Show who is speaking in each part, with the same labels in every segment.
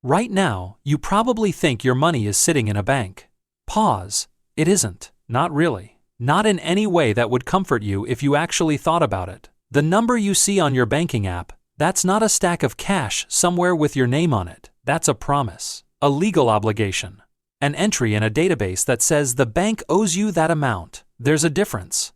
Speaker 1: Right now, you probably think your money is sitting in a bank. Pause. It isn't. Not really. Not in any way that would comfort you if you actually thought about it. The number you see on your banking app, that's not a stack of cash somewhere with your name on it. That's a promise, a legal obligation, an entry in a database that says the bank owes you that amount. There's a difference.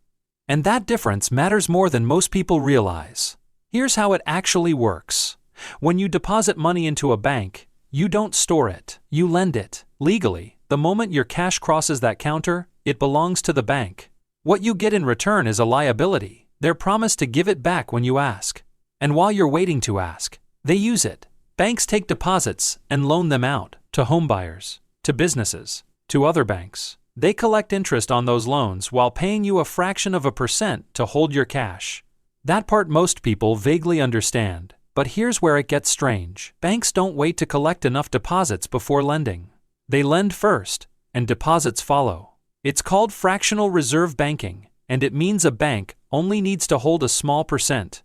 Speaker 1: And that difference matters more than most people realize. Here's how it actually works. When you deposit money into a bank, you don't store it, you lend it. Legally, the moment your cash crosses that counter, it belongs to the bank. What you get in return is a liability. They're promised to give it back when you ask. And while you're waiting to ask, they use it. Banks take deposits and loan them out to homebuyers, to businesses, to other banks. They collect interest on those loans while paying you a fraction of a % to hold your cash. That part most people vaguely understand, but here's where it gets strange. Banks don't wait to collect enough deposits before lending. They lend first, and deposits follow. It's called fractional reserve banking, and it means a bank only needs to hold a small percentage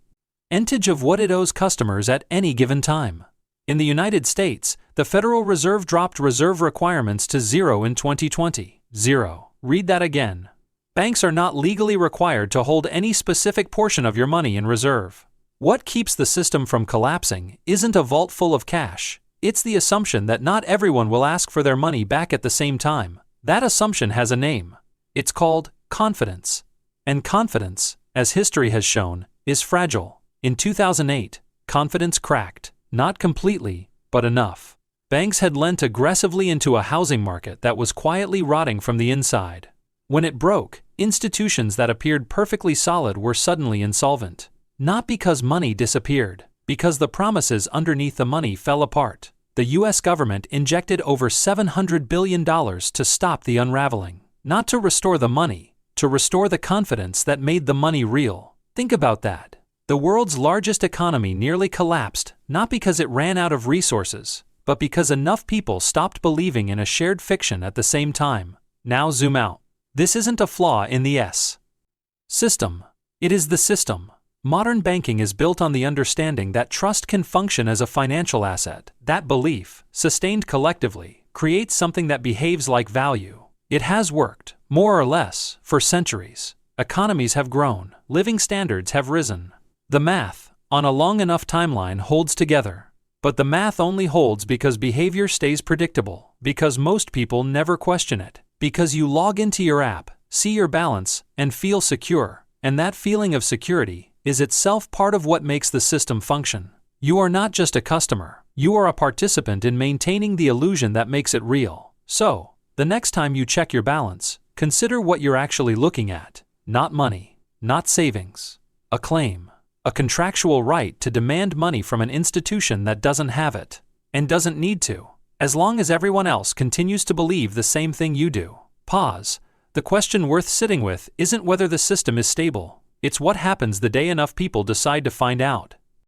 Speaker 1: of what it owes customers at any given time. In the United States, the Federal Reserve dropped reserve requirements to 0 in 2020. 0. Read that again. Banks are not legally required to hold any specific portion of your money in reserve. What keeps the system from collapsing isn't a vault full of cash. It's the assumption that not everyone will ask for their money back at the same time. That assumption has a name. It's called confidence. And confidence, as history has shown, is fragile. In 2008, confidence cracked. Not completely, but enough. Banks had lent aggressively into a housing market that was quietly rotting from the inside. When it broke, institutions that appeared perfectly solid were suddenly insolvent. Not because money disappeared, because the promises underneath the money fell apart. The US government injected over $700 billion to stop the unraveling. Not to restore the money, to restore the confidence that made the money real. Think about that. The world's largest economy nearly collapsed, not because it ran out of resources, but because enough people stopped believing in a shared fiction at the same time. Now zoom out. This isn't a flaw in the system. It is the system. Modern banking is built on the understanding that trust can function as a financial asset. That belief, sustained collectively, creates something that behaves like value. It has worked, more or less, for centuries. Economies have grown, living standards have risen. The math, on a long enough timeline, holds together. But the math only holds because behavior stays predictable, because most people never question it, because you log into your app, see your balance, and feel secure, and that feeling of security is itself part of what makes the system function. You are not just a customer, you are a participant in maintaining the illusion that makes it real. So, the next time you check your balance, consider what you're actually looking at. Not money, not savings, a claim. A contractual right to demand money from an institution that doesn't have it, and doesn't need to, as long as everyone else continues to believe the same thing you do. Pause. The question worth sitting with isn't whether the system is stable, it's what happens the day enough people decide to find out.